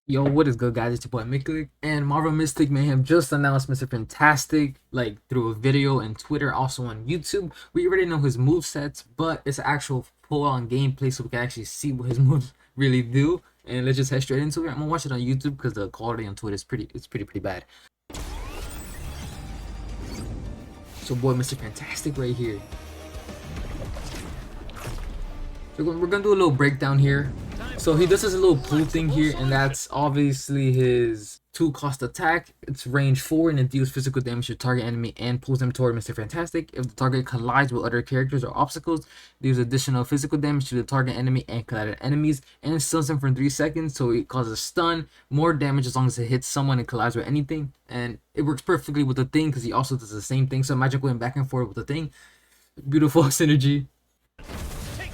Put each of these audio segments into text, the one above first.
Yo, what is good, guys? It's your boy Miklik, and Marvel Mystic Mayhem just announced Mr. Fantastic, like through a video and Twitter, also on YouTube. We already know his move sets, but it's actual full-on gameplay, so we can actually see what his moves really do. And let's just head straight into it. I'm gonna watch it on YouTube because the quality on Twitter is pretty bad. So, boy, Mr. Fantastic right here. So we're gonna do a little breakdown here. So he does this little pull thing here, and that's obviously his 2-cost attack. It's range 4 and it deals physical damage to target enemy and pulls them toward Mr. Fantastic. If the target collides with other characters or obstacles, it deals additional physical damage to the target enemy and collided enemies, and it stuns them for 3 seconds. So it causes stun, more damage as long as it hits someone and collides with anything. And it works perfectly with the thing because he also does the same thing. So imagine going back and forth with the thing. Beautiful synergy.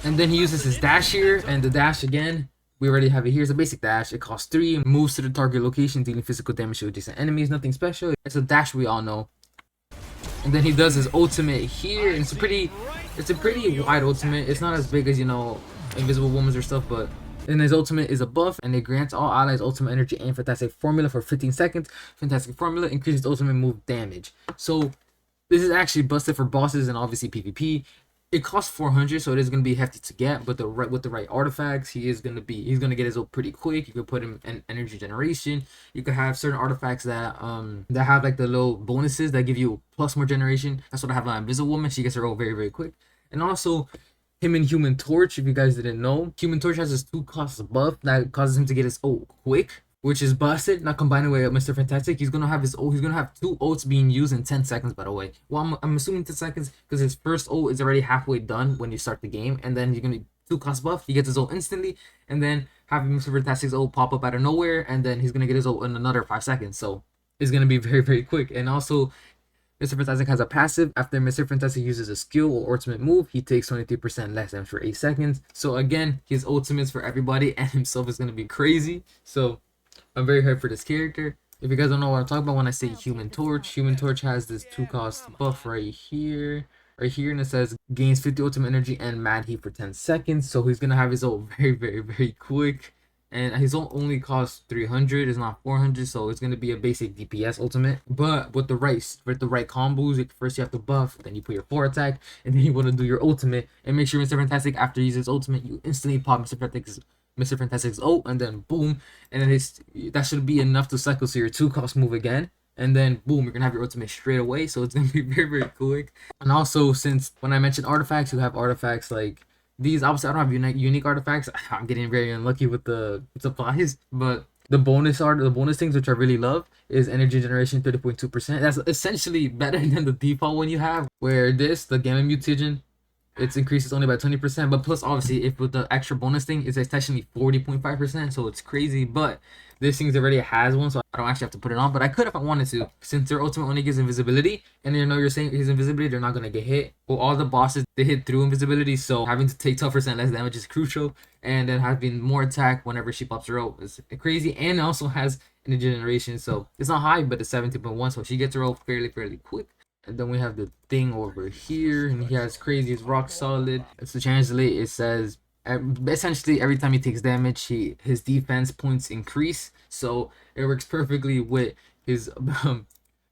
And then he uses his dash here, and the dash again, we already have it here. It's a basic dash. It costs 3 and moves to the target location, dealing physical damage to adjacent enemies. Nothing special. It's a dash we all know. And then he does his ultimate here, and it's a pretty wide ultimate. It's not as big as, you know, Invisible Woman's or stuff, but then his ultimate is a buff, and it grants all allies ultimate energy and fantastic formula for 15 seconds. Fantastic formula increases ultimate move damage. So this is actually busted for bosses and obviously PvP. It costs 400, so it is gonna be hefty to get. But with the right artifacts, he's gonna get his ult pretty quick. You could put him in energy generation. You could have certain artifacts that have like the little bonuses that give you plus more generation. That's what I have on Invisible Woman. She gets her ult very quick. And also him and Human Torch. If you guys didn't know, Human Torch has this 2-cost buff that causes him to get his ult quick, which is busted. Not combining with Mr. Fantastic. He's gonna have his ult. He's gonna have 2 ults being used in 10 seconds. By the way, well, I'm assuming 10 seconds because his first ult is already halfway done when you start the game, and then you're gonna 2-cost buff. He gets his ult instantly, and then having Mr. Fantastic's ult pop up out of nowhere, and then he's gonna get his ult in another 5 seconds. So it's gonna be very quick. And also, Mr. Fantastic has a passive. After Mr. Fantastic uses a skill or ultimate move, he takes 23% less damage for 8 seconds. So again, his ultimates for everybody and himself is gonna be crazy. So I'm very hyped for this character. If you guys don't know what I'm talking about when I say Human Torch has this 2-cost buff right here, and it says gains 50 ultimate energy and mad heat for 10 seconds. So he's gonna have his ult very quick, and his ult only costs 300. It's not 400, so it's gonna be a basic DPS ultimate. But with the right combos, first you have to buff, then you put your 4 attack, and then you want to do your ultimate. And make sure Mr. Fantastic, after he uses ultimate, you instantly pop Mr. Fantastic's ult, and then boom, and then that should be enough to cycle to your 2-cost move again, and then boom, you're gonna have your ultimate straight away. So it's gonna be very quick. And also, since when I mentioned artifacts, you have artifacts like these. Obviously I don't have unique artifacts. I'm getting very unlucky with the supplies, but the bonus things which I really love is energy generation 30.2%. That's essentially better than the default one you have, where the gamma mutation, it increases only by 20%, but plus obviously if with the extra bonus thing, it's essentially 40.5%, so it's crazy. But this thing already has one, so I don't actually have to put it on, but I could if I wanted to, since their ultimate only gives invisibility, and you know you're saying his invisibility, they're not gonna get hit. Well, all the bosses, they hit through invisibility, so having to take 12% less damage is crucial, and then having more attack whenever she pops her ult is crazy, and also has energy generation, so it's not high, but it's 17.1, so she gets her ult fairly quick. And then we have the thing over here, and he has crazy, it's rock solid. To translate, it says essentially every time he takes damage, his defense points increase. So it works perfectly with his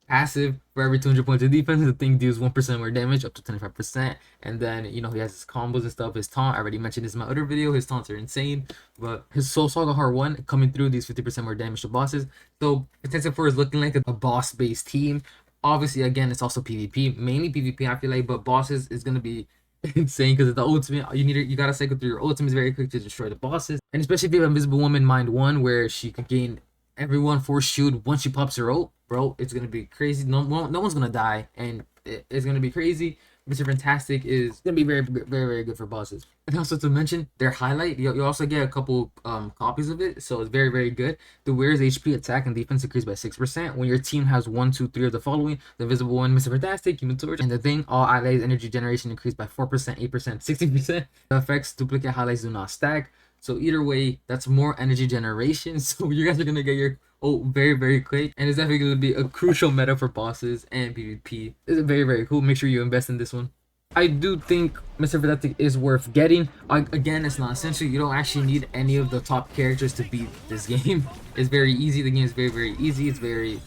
passive. For every 200 points of defense, the thing deals 1% more damage, up to 25%. And then, you know, he has his combos and stuff. His taunt, I already mentioned this in my other video, his taunts are insane. But his Soul Saga Heart 1 coming through these 50% more damage to bosses. So Fantastic Four is looking like a boss-based team. Obviously, again, it's also PvP, mainly PvP, I feel like, but bosses is gonna be insane because it's the ultimate. You gotta cycle through your ultimates very quick to destroy the bosses, and especially if you have Invisible Woman Mind 1, where she can gain everyone force shield once she pops her ult, bro. It's gonna be crazy. No one's gonna die, and it's gonna be crazy. Mr. Fantastic is gonna be very good for bosses. And also to mention, their highlight, you also get a couple copies of it, so it's very good. The wearer's HP, attack, and defense increase by 6% when your team has 1, 2, 3 of the following: the Invisible One, Mr. Fantastic, Human Torch, and the thing. All allies energy generation increased by 4%, 8%, 16%. The effects duplicate highlights do not stack. So either way, that's more energy generation. So you guys are gonna get your very quick, and it's definitely gonna be a crucial meta for bosses and PvP. It's very cool. Make sure you invest in this one. I do think Mr. Fantastic is worth getting. Again, it's not essential. You don't actually need any of the top characters to beat this game. It's very easy. The game is very, very easy. It's very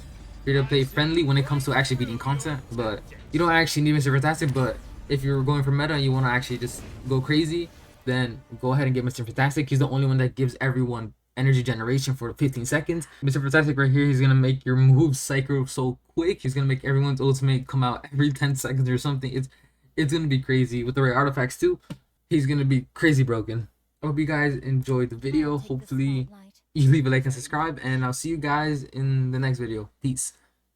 free to play friendly when it comes to actually beating content. But you don't actually need Mr. Fantastic. But if you're going for meta and you want to actually just go crazy, then go ahead and get Mr. Fantastic. He's the only one that gives everyone energy generation for 15 seconds. Mr. Fantastic right here, he's gonna make your moves cycle so quick. He's gonna make everyone's ultimate come out every 10 seconds or something. It's gonna be crazy with the right artifacts too. He's gonna be crazy broken. I hope you guys enjoyed the video. Hopefully you leave a like and subscribe, and I'll see you guys in the next video. Peace.